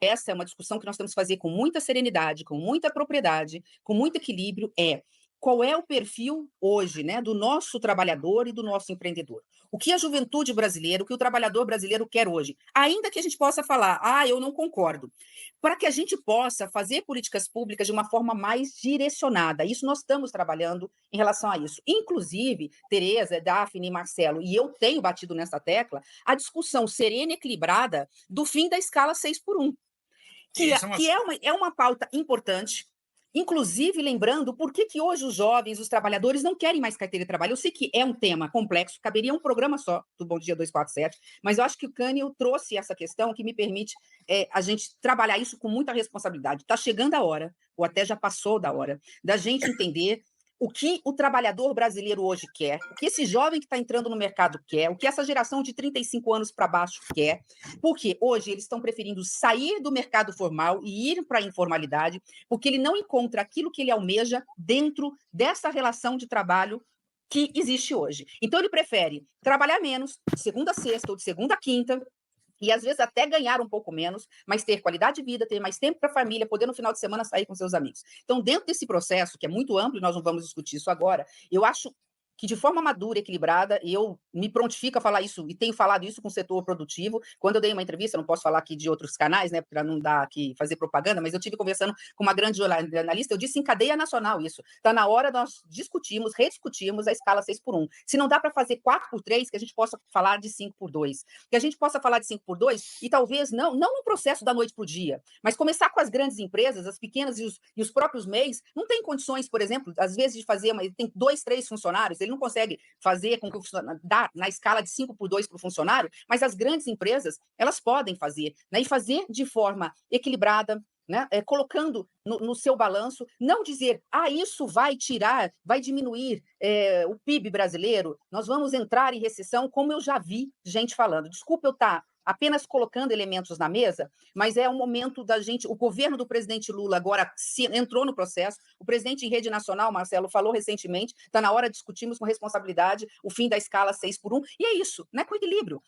essa é uma discussão que nós temos que fazer com muita serenidade, com muita propriedade, com muito equilíbrio, qual é o perfil hoje, né, do nosso trabalhador e do nosso empreendedor? O que a juventude brasileira, o que o trabalhador brasileiro quer hoje? Ainda que a gente possa falar, eu não concordo, para que a gente possa fazer políticas públicas de uma forma mais direcionada. Isso nós estamos trabalhando em relação a isso. Inclusive, Tereza, Daphne e Marcelo, e eu tenho batido nessa tecla, a discussão serena e equilibrada do fim da escala 6x1. Esse é um Que é uma pauta importante, inclusive lembrando por que hoje os jovens, os trabalhadores não querem mais carteira de trabalho. Eu sei que é um tema complexo, caberia um programa só do Bom Dia 247, mas eu acho que o Cânio trouxe essa questão que me permite a gente trabalhar isso com muita responsabilidade. Está chegando a hora, ou até já passou da hora, da gente entender o que o trabalhador brasileiro hoje quer, o que esse jovem que está entrando no mercado quer, o que essa geração de 35 anos para baixo quer, porque hoje eles estão preferindo sair do mercado formal e ir para a informalidade, porque ele não encontra aquilo que ele almeja dentro dessa relação de trabalho que existe hoje. Então, ele prefere trabalhar menos, de segunda a sexta ou de segunda a quinta, e às vezes até ganhar um pouco menos, mas ter qualidade de vida, ter mais tempo para a família, poder no final de semana sair com seus amigos. Então, dentro desse processo, que é muito amplo, e nós não vamos discutir isso agora, eu acho que de forma madura, equilibrada, eu me prontifico a falar isso, e tenho falado isso com o setor produtivo. Quando eu dei uma entrevista, não posso falar aqui de outros canais, né, para não dar aqui, fazer propaganda, mas eu tive conversando com uma grande jornalista, eu disse em cadeia nacional isso. Está na hora nós discutirmos, rediscutirmos a escala 6x1. Se não dá para fazer 4x3, que a gente possa falar de 5x2. Que a gente possa falar de 5x2 e talvez não no processo da noite para o dia, mas começar com as grandes empresas, as pequenas e os próprios MEIs, não tem condições, por exemplo, às vezes de fazer, mas tem 2, 3 funcionários, ele não consegue fazer com que o funcionário dá na escala de 5x2 para o funcionário, mas as grandes empresas, elas podem fazer, né, e fazer de forma equilibrada, né, colocando no seu balanço, não dizer, isso vai tirar, vai diminuir o PIB brasileiro, nós vamos entrar em recessão, como eu já vi gente falando. Desculpa eu estar apenas colocando elementos na mesa, mas é o momento da gente, o governo do presidente Lula agora entrou no processo, o presidente em rede nacional, Marcelo, falou recentemente, está na hora de discutirmos com responsabilidade o fim da escala 6x1, e é isso, né, com equilíbrio,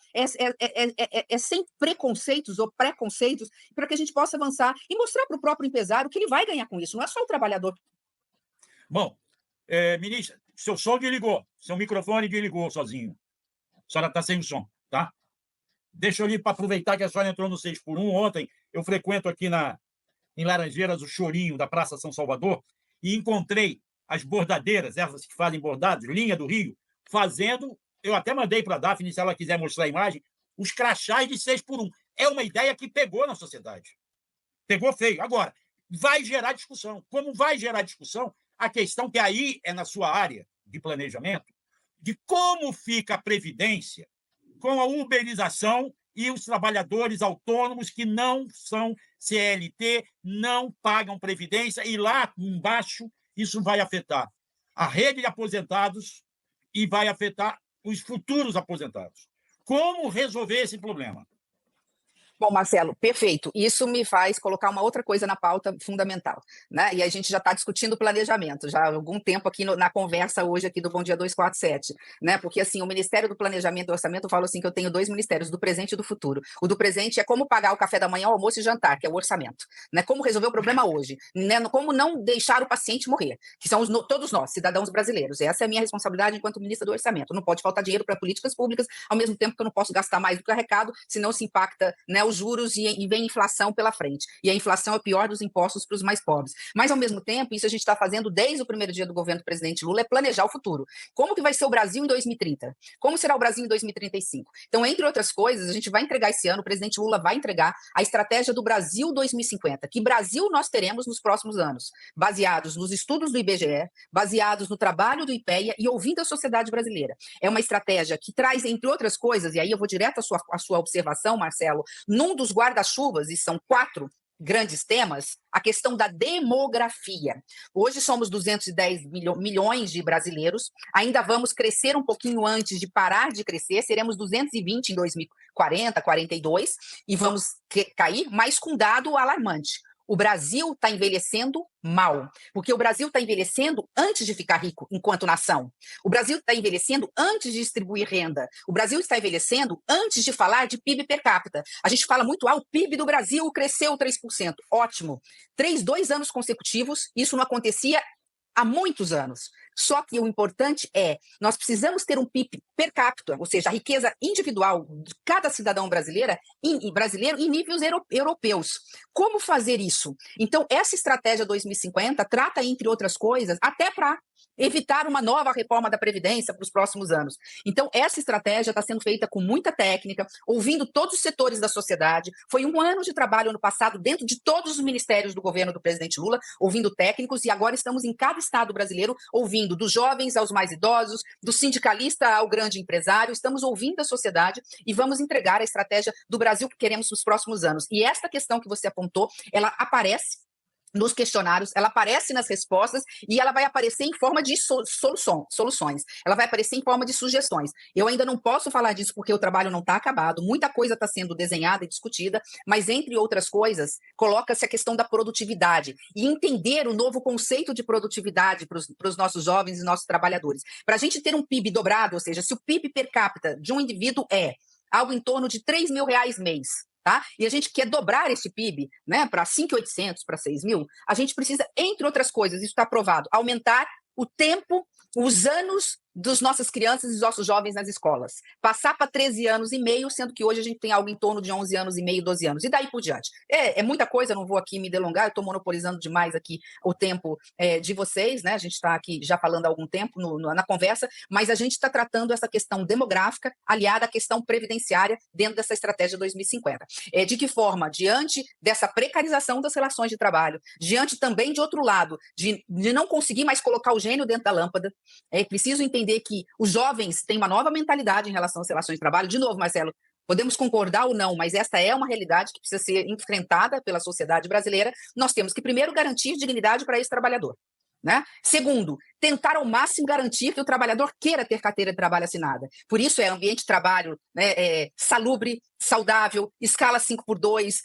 sem preconceitos ou preconceitos, para que a gente possa avançar e mostrar para o próprio empresário que ele vai ganhar com isso, não é só o trabalhador. Bom, ministra, seu som desligou, seu microfone desligou sozinho. A senhora está sem o som, tá? Deixa eu ir para aproveitar que a senhora entrou no 6x1. Ontem eu frequento aqui em Laranjeiras o Chorinho da Praça São Salvador e encontrei as bordadeiras, essas que fazem bordados, linha do Rio, fazendo, eu até mandei para a Daphne, se ela quiser mostrar a imagem, os crachás de 6x1. É uma ideia que pegou na sociedade. Pegou feio. Agora, vai gerar discussão. Como vai gerar discussão, a questão que aí é na sua área de planejamento, de como fica a Previdência com a uberização e os trabalhadores autônomos que não são CLT, não pagam Previdência, e lá embaixo isso vai afetar a rede de aposentados e vai afetar os futuros aposentados. Como resolver esse problema? Bom, Marcelo, perfeito. Isso me faz colocar uma outra coisa na pauta fundamental, né? E a gente já está discutindo planejamento, já há algum tempo aqui na conversa hoje aqui do Bom Dia 247, né? Porque assim, o Ministério do Planejamento e Orçamento, eu falo assim que eu tenho 2 ministérios, do presente e do futuro. O do presente é como pagar o café da manhã, o almoço e jantar, que é o orçamento, né? Como resolver o problema hoje, né? Como não deixar o paciente morrer, que são todos nós, cidadãos brasileiros. Essa é a minha responsabilidade enquanto ministra do Orçamento. Não pode faltar dinheiro para políticas públicas, ao mesmo tempo que eu não posso gastar mais do que arrecado, senão se impacta, né, os juros e vem inflação pela frente. E a inflação é o pior dos impostos para os mais pobres. Mas, ao mesmo tempo, isso a gente está fazendo desde o primeiro dia do governo do presidente Lula, é planejar o futuro. Como que vai ser o Brasil em 2030? Como será o Brasil em 2035? Então, entre outras coisas, a gente vai entregar esse ano, o presidente Lula vai entregar a estratégia do Brasil 2050. Que Brasil nós teremos nos próximos anos? Baseados nos estudos do IBGE, baseados no trabalho do IPEA e ouvindo a sociedade brasileira. É uma estratégia que traz, entre outras coisas, e aí eu vou direto à sua observação, Marcelo, num dos guarda-chuvas, e são 4 grandes temas, a questão da demografia. Hoje somos 210 milhões de brasileiros, ainda vamos crescer um pouquinho antes de parar de crescer, seremos 220 em 2040, 42, e vamos cair, mas com dado alarmante. O Brasil está envelhecendo mal, porque o Brasil está envelhecendo antes de ficar rico enquanto nação. O Brasil está envelhecendo antes de distribuir renda. O Brasil está envelhecendo antes de falar de PIB per capita. A gente fala muito, o PIB do Brasil cresceu 3%. Ótimo. 2 anos consecutivos, isso não acontecia há muitos anos. Só que o importante é, nós precisamos ter um PIB per capita, ou seja, a riqueza individual de cada cidadão brasileiro em níveis europeus. Como fazer isso? Então, essa estratégia 2050 trata, entre outras coisas, até para evitar uma nova reforma da Previdência para os próximos anos. Então, essa estratégia está sendo feita com muita técnica, ouvindo todos os setores da sociedade. Foi 1 ano de trabalho ano passado dentro de todos os ministérios do governo do presidente Lula, ouvindo técnicos, e agora estamos em cada estado brasileiro ouvindo, dos jovens aos mais idosos, do sindicalista ao grande empresário. Estamos ouvindo a sociedade e vamos entregar a estratégia do Brasil que queremos nos próximos anos. E esta questão que você apontou, ela aparece nos questionários, ela aparece nas respostas e ela vai aparecer em forma de soluções. Ela vai aparecer em forma de sugestões. Eu ainda não posso falar disso porque o trabalho não está acabado, muita coisa está sendo desenhada e discutida, mas, entre outras coisas, coloca-se a questão da produtividade e entender o novo conceito de produtividade para os nossos jovens e nossos trabalhadores. Para a gente ter um PIB dobrado, ou seja, se o PIB per capita de um indivíduo é algo em torno de R$ 3.000 mês, tá? E a gente quer dobrar esse PIB, né, para 5.800, para 6.000, a gente precisa, entre outras coisas, isso está aprovado, aumentar o tempo, os anos das nossas crianças e dos nossos jovens nas escolas. Passar para 13 anos e meio, sendo que hoje a gente tem algo em torno de 11 anos e meio, 12 anos. E daí por diante. É muita coisa, não vou aqui me delongar, eu estou monopolizando demais aqui o tempo de vocês, né? A gente está aqui já falando há algum tempo na conversa, mas a gente está tratando essa questão demográfica aliada à questão previdenciária dentro dessa estratégia 2050. De que forma? Diante dessa precarização das relações de trabalho, diante também de outro lado, de não conseguir mais colocar o gênio dentro da lâmpada, é preciso entender que os jovens têm uma nova mentalidade em relação às relações de trabalho. De novo, Marcelo, podemos concordar ou não, mas esta é uma realidade que precisa ser enfrentada pela sociedade brasileira. Nós temos que, primeiro, garantir dignidade para esse trabalhador, né? Segundo, tentar ao máximo garantir que o trabalhador queira ter carteira de trabalho assinada. Por isso é ambiente de trabalho, né, salubre, saudável, escala 5x2,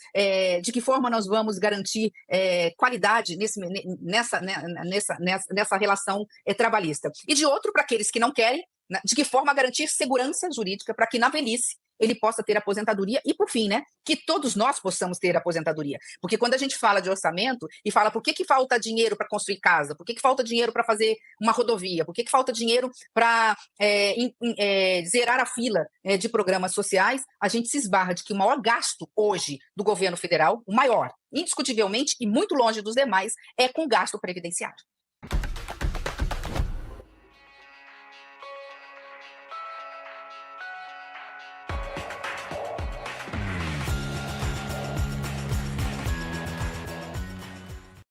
de que forma nós vamos garantir qualidade nessa relação trabalhista. E de outro, para aqueles que não querem, né, de que forma garantir segurança jurídica para que na velhice ele possa ter aposentadoria e, por fim, né, que todos nós possamos ter aposentadoria. Porque quando a gente fala de orçamento e fala por que falta dinheiro para construir casa, por que falta dinheiro para fazer uma rodovia, por que falta dinheiro para zerar a fila de programas sociais, a gente se esbarra de que o maior gasto hoje do governo federal, o maior, indiscutivelmente e muito longe dos demais, é com gasto previdenciário.